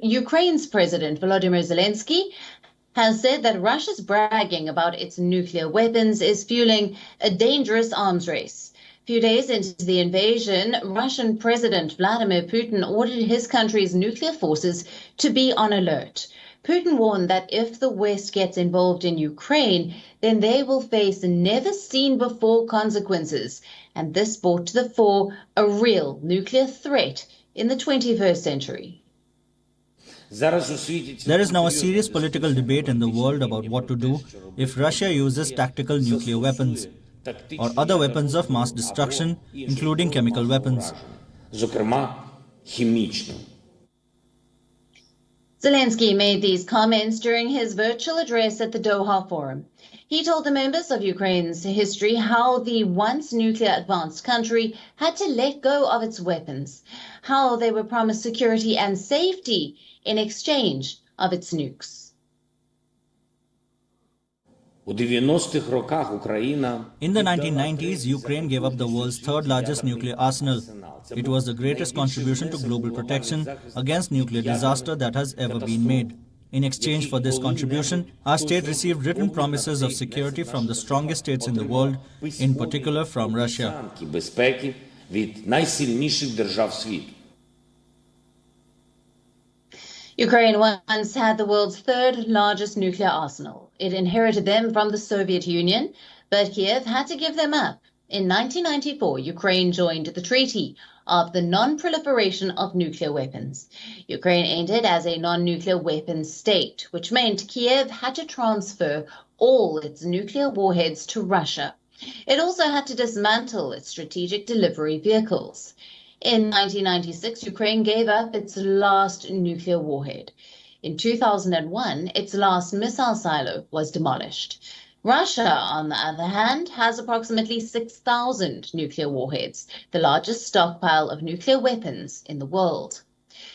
Ukraine's President Volodymyr Zelensky has said that Russia's bragging about its nuclear weapons is fueling a dangerous arms race. A few days into the invasion, Russian President Vladimir Putin ordered his country's nuclear forces to be on alert. Putin warned that if the West gets involved in Ukraine, then they will face never-seen-before consequences. And this brought to the fore a real nuclear threat in the 21st century. There is now a serious political debate in the world about what to do if Russia uses tactical nuclear weapons or other weapons of mass destruction, including chemical weapons. Zelensky made these comments during his virtual address at the Doha Forum. He told the members of Ukraine's history how the once nuclear advanced country had to let go of its weapons, how they were promised security and safety in exchange of its nukes. In the 1990s, Ukraine gave up the world's third largest nuclear arsenal. It was the greatest contribution to global protection against nuclear disaster that has ever been made. In exchange for this contribution, our state received written promises of security from the strongest states in the world, in particular from Russia. Ukraine once had the world's third largest nuclear arsenal. It inherited them from the Soviet Union, but Kiev had to give them up. In 1994, Ukraine joined the Treaty of the Non-Proliferation of Nuclear Weapons. Ukraine entered as a non-nuclear weapons state, which meant Kiev had to transfer all its nuclear warheads to Russia. It also had to dismantle its strategic delivery vehicles. In 1996, Ukraine gave up its last nuclear warhead. In 2001, its last missile silo was demolished. Russia, on the other hand, has approximately 6,000 nuclear warheads, the largest stockpile of nuclear weapons in the world.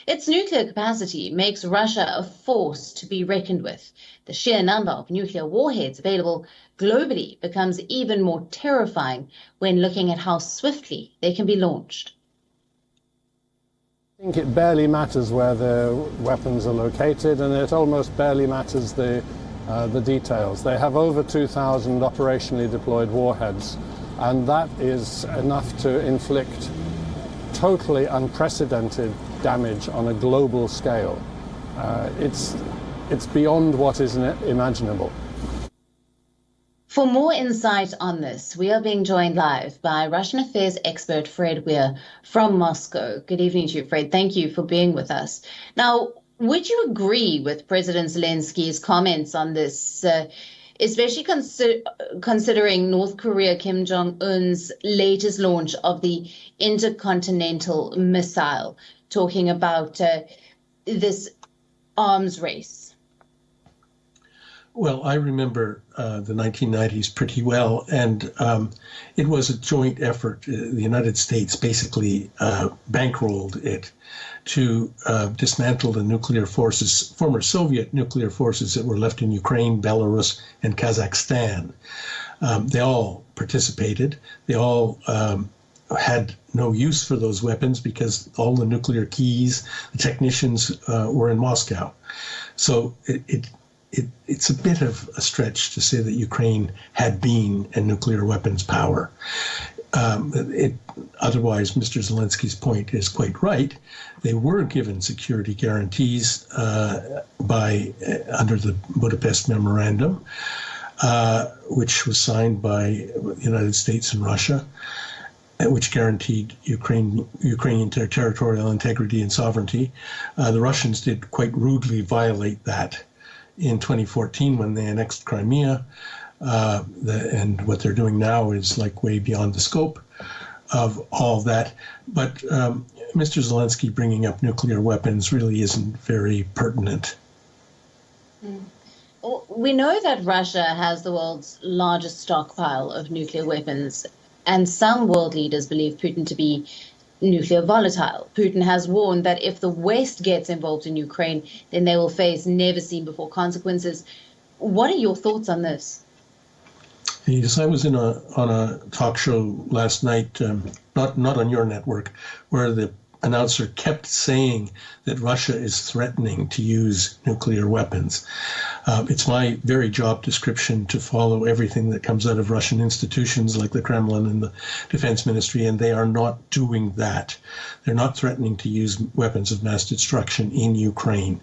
Its nuclear capacity makes Russia a force to be reckoned with. The sheer number of nuclear warheads available globally becomes even more terrifying when looking at how swiftly they can be launched. I think it barely matters where the weapons are located, and it almost barely matters the details. They have over 2,000 operationally deployed warheads, and that is enough to inflict totally unprecedented damage on a global scale. It's beyond what is imaginable. For more insight on this, we are being joined live by Russian affairs expert Fred Weir from Moscow. Good evening to you, Fred. Thank you for being with us. Now, would you agree with President Zelensky's comments on this, especially considering North Korea Kim Jong-un's latest launch of the intercontinental missile, talking about this arms race? Well, I remember the 1990s pretty well, and it was a joint effort. The United States basically bankrolled it to dismantle the nuclear forces, former Soviet nuclear forces that were left in Ukraine, Belarus, and Kazakhstan. They all participated. They all had no use for those weapons because all the nuclear keys, the technicians were in Moscow. So it's a bit of a stretch to say that Ukraine had been a nuclear weapons power. Otherwise, Mr. Zelensky's point is quite right. They were given security guarantees under the Budapest Memorandum, which was signed by the United States and Russia, which guaranteed Ukrainian territorial integrity and sovereignty. The Russians did quite rudely violate that in 2014 when they annexed Crimea, and what they're doing now is like way beyond the scope of all that. But Mr. Zelensky bringing up nuclear weapons really isn't very pertinent. We know that Russia has the world's largest stockpile of nuclear weapons, and some world leaders believe Putin to be nuclear volatile. Putin has warned that if the West gets involved in Ukraine, then they will face never-seen-before consequences. What are your thoughts on this? Yes, I was on a talk show last night, not on your network, where the announcer kept saying that Russia is threatening to use nuclear weapons. It's my very job description to follow everything that comes out of Russian institutions like the Kremlin and the Defense Ministry, and they are not doing that. They're not threatening to use weapons of mass destruction in Ukraine.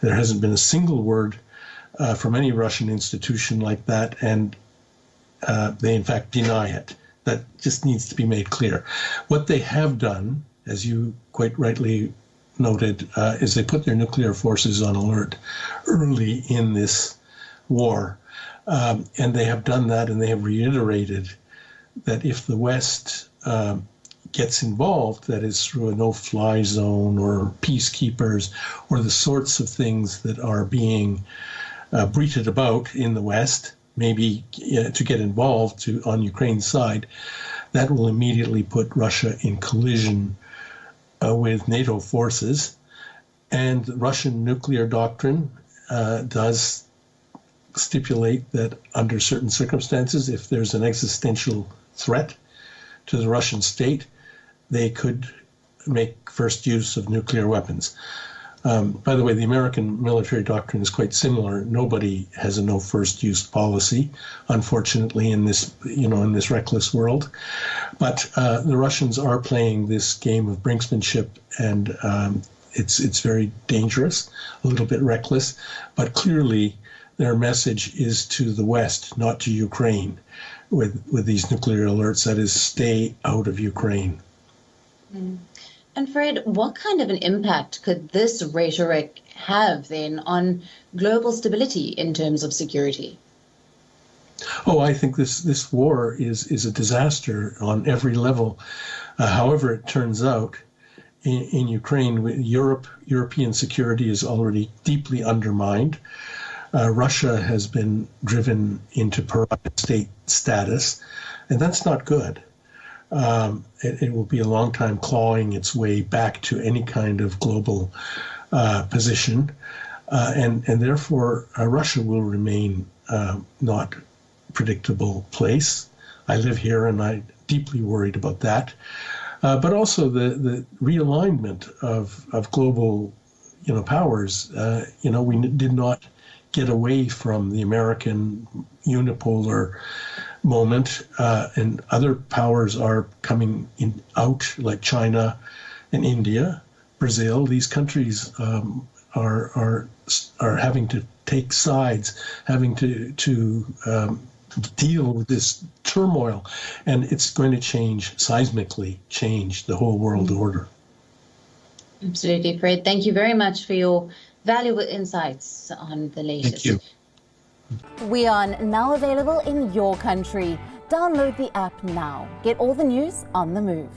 There hasn't been a single word from any Russian institution like that, and they in fact deny it. That just needs to be made clear. What they have done, as you quite rightly noted, is they put their nuclear forces on alert early in this war. And they have done that, and they have reiterated that if the West gets involved, that is through a no-fly zone or peacekeepers or the sorts of things that are being bruited about in the West, maybe to get involved on Ukraine's side, that will immediately put Russia in collision with NATO forces. And the Russian nuclear doctrine does stipulate that under certain circumstances, if there's an existential threat to the Russian state, they could make first use of nuclear weapons. By the way, the American military doctrine is quite similar. Nobody has a no first use policy, unfortunately, in this reckless world. But the Russians are playing this game of brinksmanship, and it's very dangerous, a little bit reckless. But clearly, their message is to the West, not to Ukraine, with these nuclear alerts. That is, stay out of Ukraine. Mm. And Fred, what kind of an impact could this rhetoric have then on global stability in terms of security? Oh, I think this war is a disaster on every level. However it turns out, in Ukraine, European security is already deeply undermined. Russia has been driven into pariah state status, and that's not good. It will be a long time clawing its way back to any kind of global position, and therefore Russia will remain not predictable place. I live here, and I'm deeply worried about that. But also the realignment of global, powers. We did not get away from the American unipolar moment, and other powers are coming out, like China and India, Brazil. These countries are having to take sides, having to deal with this turmoil, and it's going to seismically change the whole world order. Absolutely, Fred. Thank you very much for your valuable insights on the latest. Thank you. WION now available in your country. Download the app now. Get all the news on the move.